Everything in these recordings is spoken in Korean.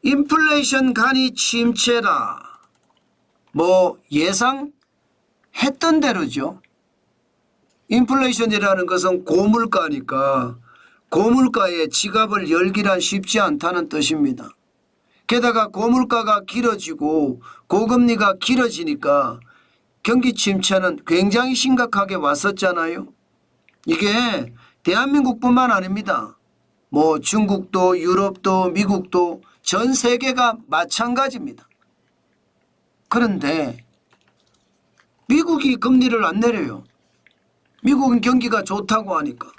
인플레이션 간이 침체라. 예상했던 대로죠. 인플레이션이라는 것은 고물가니까 고물가에 지갑을 열기란 쉽지 않다는 뜻입니다. 게다가 고물가가 길어지고 고금리가 길어지니까 경기 침체는 굉장히 심각하게 왔었잖아요. 이게 대한민국뿐만 아닙니다. 중국도 유럽도 미국도 전 세계가 마찬가지입니다. 그런데 미국이 금리를 안 내려요. 미국은 경기가 좋다고 하니까.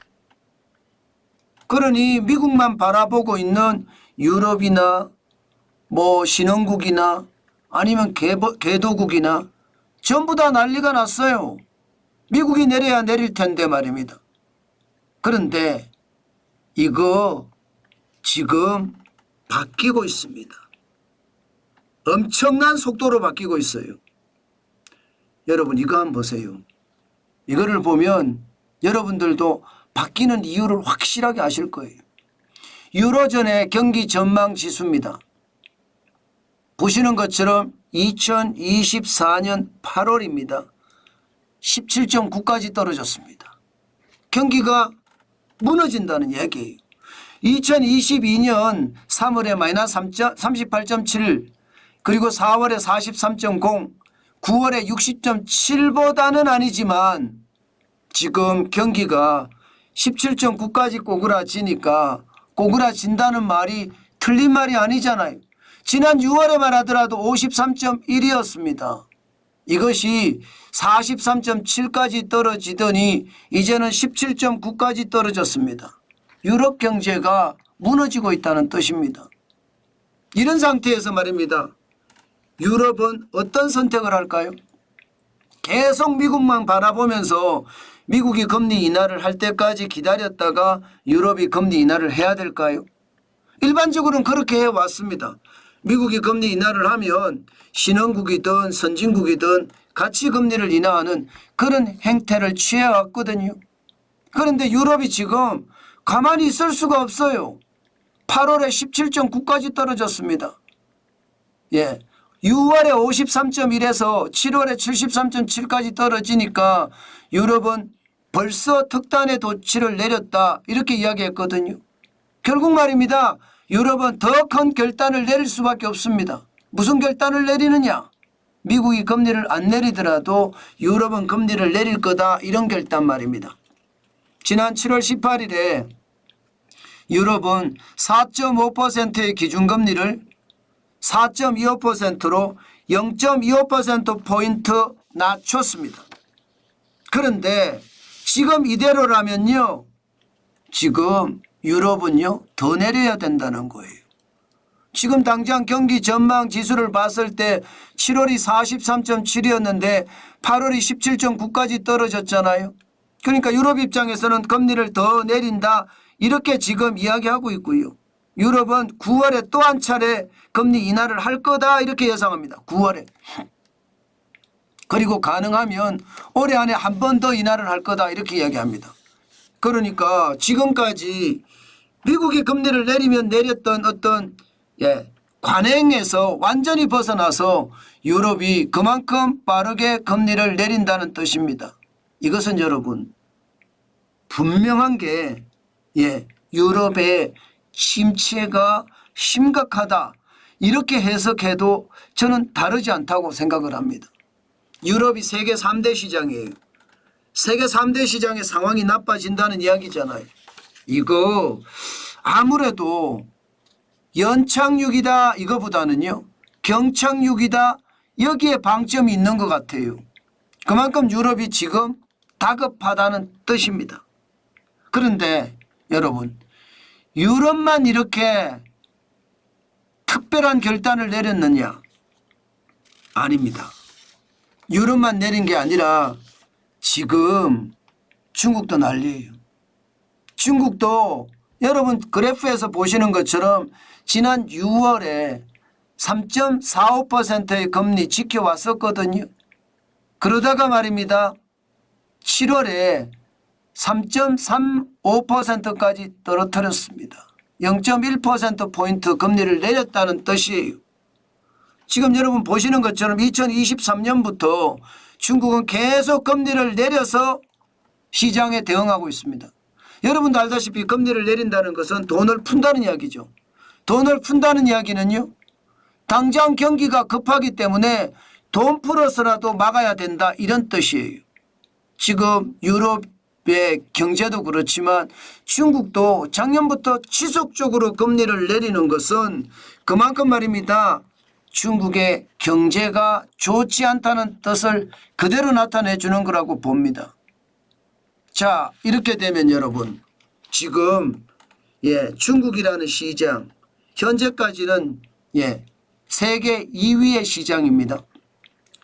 그러니 미국만 바라보고 있는 유럽이나 신흥국이나 아니면 개도국이나 전부 다 난리가 났어요. 미국이 내려야 내릴 텐데 말입니다. 그런데 이거 지금 바뀌고 있습니다. 엄청난 속도로 바뀌고 있어요. 여러분 이거 한번 보세요. 이거를 보면 여러분들도 바뀌는 이유를 확실하게 아실 거예요. 유로존의 경기 전망 지수입니다. 보시는 것처럼 2024년 8월입니다. 17.9까지 떨어졌습니다. 경기가 무너진다는 얘기예요. 2022년 3월에 마이너스 38.7 그리고 4월에 43.0 9월에 60.7보다는 아니지만 지금 경기가 17.9까지 꼬그라지니까 꼬그라진다는 말이 틀린 말이 아니잖아요. 지난 6월에만 하더라도 53.1이었습니다. 이것이 43.7까지 떨어지더니 이제는 17.9까지 떨어졌습니다. 유럽 경제가 무너지고 있다는 뜻입니다. 이런 상태에서 말입니다. 유럽은 어떤 선택을 할까요? 계속 미국만 바라보면서 미국이 금리 인하를 할 때까지 기다렸다가 유럽이 금리 인하를 해야 될까요? 일반적으로는 그렇게 해왔습니다. 미국이 금리 인하를 하면 신흥국이든 선진국이든 같이 금리를 인하하는 그런 행태를 취해왔거든요. 그런데 유럽이 지금 가만히 있을 수가 없어요. 8월에 17.9까지 떨어졌습니다. 6월에 53.1에서 7월에 73.7까지 떨어지니까 유럽은 벌써 특단의 도치를 내렸다 이렇게 이야기했거든요. 결국 말입니다. 유럽은 더 큰 결단을 내릴 수밖에 없습니다. 무슨 결단을 내리느냐? 미국이 금리를 안 내리더라도 유럽은 금리를 내릴 거다 이런 결단 말입니다. 지난 7월 18일에 유럽은 4.5%의 기준금리를 4.25%로 0.25%포인트 낮췄습니다. 그런데 지금 이대로라면요. 지금 유럽은요. 더 내려야 된다는 거예요. 지금 당장 경기 전망 지수를 봤을 때 7월이 43.7이었는데 8월이 17.9까지 떨어졌잖아요. 그러니까 유럽 입장에서는 금리를 더 내린다 이렇게 지금 이야기하고 있고요. 유럽은 9월에 또 한 차례 금리 인하를 할 거다 이렇게 예상합니다. 9월에. 그리고 가능하면 올해 안에 한 번 더 인하를 할 거다 이렇게 이야기합니다. 그러니까 지금까지 미국이 금리를 내리면 내렸던 어떤 관행에서 완전히 벗어나서 유럽이 그만큼 빠르게 금리를 내린다는 뜻입니다. 이것은 여러분 분명한 게 유럽의 침체가 심각하다 이렇게 해석해도 저는 다르지 않다고 생각을 합니다. 유럽이 세계 3대 시장이에요. 세계 3대 시장의 상황이 나빠진다는 이야기잖아요. 이거 아무래도 연착륙이다 이거보다는요. 경착륙이다 여기에 방점이 있는 것 같아요. 그만큼 유럽이 지금 다급하다는 뜻입니다. 그런데 여러분 유럽만 이렇게 특별한 결단을 내렸느냐? 아닙니다. 유럽만 내린 게 아니라 지금 중국도 난리예요. 중국도 여러분 그래프에서 보시는 것처럼 지난 6월에 3.45%의 금리 지켜왔었거든요. 그러다가 말입니다. 7월에 3.35%까지 떨어뜨렸습니다. 0.1%포인트 금리를 내렸다는 뜻이에요. 지금 여러분 보시는 것처럼 2023년부터 중국은 계속 금리를 내려서 시장에 대응하고 있습니다. 여러분도 알다시피 금리를 내린다는 것은 돈을 푼다는 이야기죠. 돈을 푼다는 이야기는요, 당장 경기가 급하기 때문에 돈 풀어서라도 막아야 된다, 이런 뜻이에요. 지금 유럽의 경제도 그렇지만 중국도 작년부터 지속적으로 금리를 내리는 것은 그만큼 말입니다, 중국의 경제가 좋지 않다는 뜻을 그대로 나타내 주는 거라고 봅니다. 자, 이렇게 되면 여러분, 지금 중국이라는 시장 현재까지는 세계 2위의 시장입니다.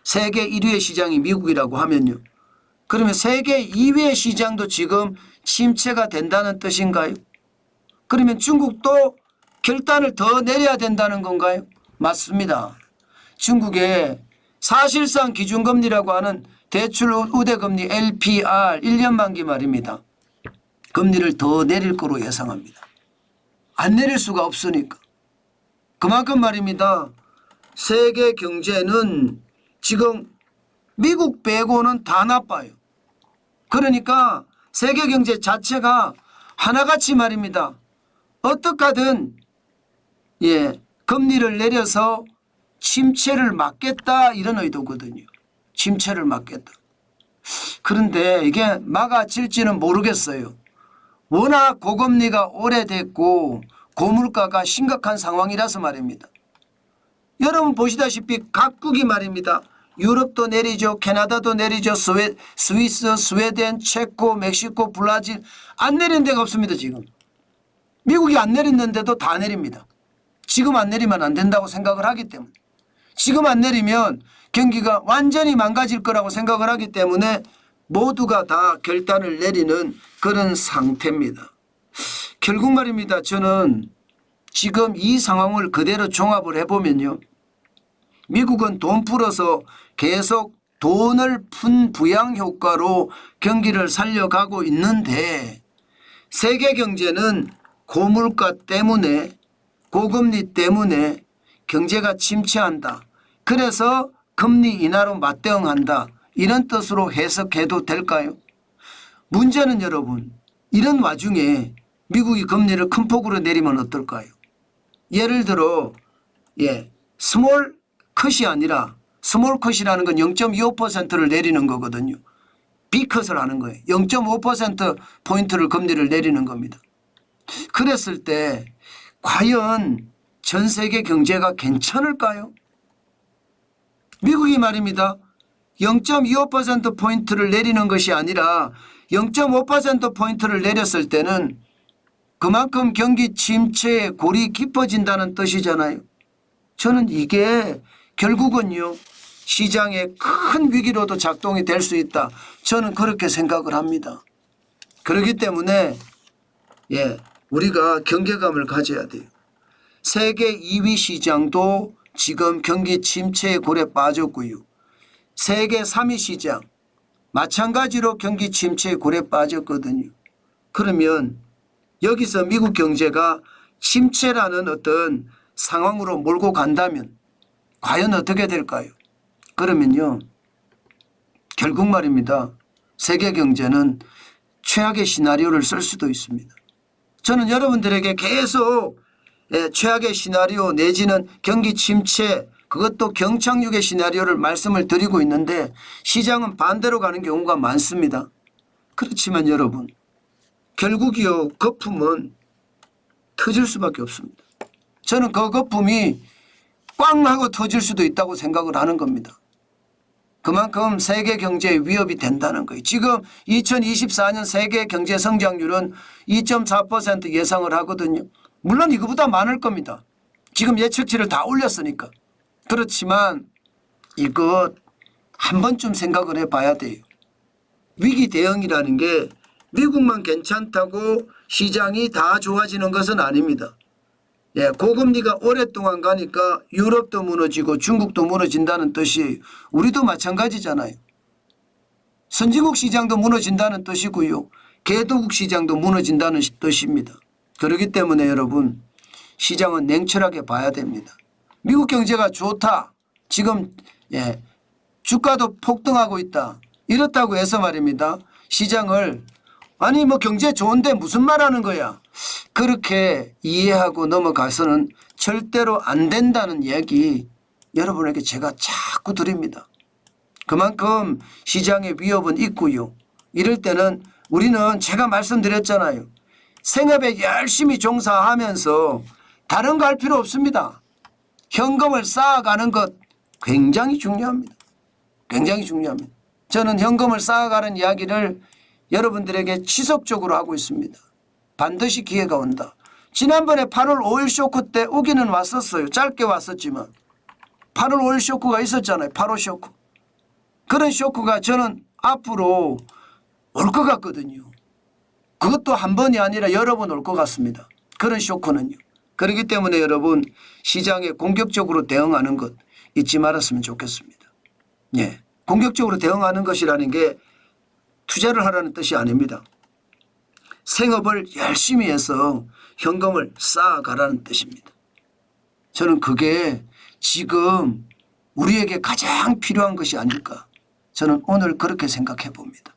세계 1위의 시장이 미국이라고 하면요, 그러면 세계 2위의 시장도 지금 침체가 된다는 뜻인가요? 그러면 중국도 결단을 더 내려야 된다는 건가요? 맞습니다. 중국의 사실상 기준금리라고 하는 대출 우대금리 LPR 1년 만기 말입니다. 금리를 더 내릴 거로 예상합니다. 안 내릴 수가 없으니까. 그만큼 말입니다, 세계 경제는 지금 미국 빼고는 다 나빠요. 그러니까 세계 경제 자체가 하나같이 말입니다, 어떻게 하든 금리를 내려서 침체를 막겠다, 이런 의도거든요. 침체를 막겠다. 그런데 이게 막아질지는 모르겠어요. 워낙 고금리가 오래됐고 고물가가 심각한 상황이라서 말입니다. 여러분 보시다시피 각국이 말입니다, 유럽도 내리죠, 캐나다도 내리죠, 스위스, 스웨덴, 체코, 멕시코, 브라질, 안 내린 데가 없습니다. 지금 미국이 안 내렸는데도 다 내립니다. 지금 안 내리면 안 된다고 생각을 하기 때문에, 지금 안 내리면 경기가 완전히 망가질 거라고 생각을 하기 때문에 모두가 다 결단을 내리는 그런 상태입니다. 결국 말입니다, 저는 지금 이 상황을 그대로 종합을 해보면요, 미국은 돈 풀어서 계속 돈을 푼 부양 효과로 경기를 살려가고 있는데, 세계 경제는 고물가 때문에, 고금리 때문에 경제가 침체한다, 그래서 금리 인하로 맞대응한다, 이런 뜻으로 해석해도 될까요? 문제는 여러분, 이런 와중에 미국이 금리를 큰 폭으로 내리면 어떨까요? 예를 들어 스몰 컷이 아니라, 스몰 컷이라는 건 0.25%를 내리는 거거든요. 빅컷을 하는 거예요. 0.5%포인트를 금리를 내리는 겁니다. 그랬을 때 과연 전 세계 경제가 괜찮을까요? 미국이 말입니다, 0.25%포인트를 내리는 것이 아니라 0.5%포인트를 내렸을 때는 그만큼 경기 침체의 골이 깊어진다는 뜻이잖아요. 저는 이게 결국은요, 시장의 큰 위기로도 작동이 될 수 있다, 저는 그렇게 생각을 합니다. 그렇기 때문에 우리가 경계감을 가져야 돼요. 세계 2위 시장도 지금 경기 침체의 골에 빠졌고요, 세계 3위 시장 마찬가지로 경기 침체의 골에 빠졌거든요. 그러면 여기서 미국 경제가 침체라는 어떤 상황으로 몰고 간다면 과연 어떻게 될까요? 그러면요, 결국 말입니다, 세계 경제는 최악의 시나리오를 쓸 수도 있습니다. 저는 여러분들에게 계속 최악의 시나리오 내지는 경기 침체, 그것도 경착륙의 시나리오를 말씀을 드리고 있는데 시장은 반대로 가는 경우가 많습니다. 그렇지만 여러분, 결국이요, 거품은 터질 수밖에 없습니다. 저는 그 거품이 꽝 하고 터질 수도 있다고 생각을 하는 겁니다. 그만큼 세계 경제에 위협이 된다는 거예요. 지금 2024년 세계 경제 성장률은 2.4% 예상을 하거든요. 물론 이거보다 많을 겁니다. 지금 예측치를 다 올렸으니까. 그렇지만 이것 한 번쯤 생각을 해봐야 돼요. 위기 대응이라는 게 미국만 괜찮다고 시장이 다 좋아지는 것은 아닙니다. 고금리가 오랫동안 가니까 유럽도 무너지고 중국도 무너진다는 뜻이에요. 우리도 마찬가지잖아요. 선진국 시장도 무너진다는 뜻이고요, 개도국 시장도 무너진다는 뜻입니다. 그렇기 때문에 여러분 시장은 냉철하게 봐야 됩니다. 미국 경제가 좋다. 지금 주가도 폭등하고 있다. 이렇다고 해서 말입니다. 시장을 아니 뭐 경제 좋은데 무슨 말하는 거야. 그렇게 이해하고 넘어가서는 절대로 안 된다는 얘기 여러분에게 제가 자꾸 드립니다. 그만큼 시장의 위협은 있고요. 이럴 때는 우리는 제가 말씀드렸잖아요. 생업에 열심히 종사하면서 다른 거 할 필요 없습니다. 현금을 쌓아가는 것 굉장히 중요합니다. 굉장히 중요합니다. 저는 현금을 쌓아가는 이야기를 여러분들에게 지속적으로 하고 있습니다. 반드시 기회가 온다. 지난번에 8월 5일 쇼크 때 오기는 왔었어요. 짧게 왔었지만 8월 5일 쇼크가 있었잖아요. 8호 쇼크. 그런 쇼크가 저는 앞으로 올 것 같거든요. 그것도 한 번이 아니라 여러 번 올 것 같습니다. 그런 쇼크는요. 그렇기 때문에 여러분 시장에 공격적으로 대응하는 것 잊지 말았으면 좋겠습니다. 예, 공격적으로 대응하는 것이라는 게 투자를 하라는 뜻이 아닙니다. 생업을 열심히 해서 현금을 쌓아가라는 뜻입니다. 저는 그게 지금 우리에게 가장 필요한 것이 아닐까. 저는 오늘 그렇게 생각해 봅니다.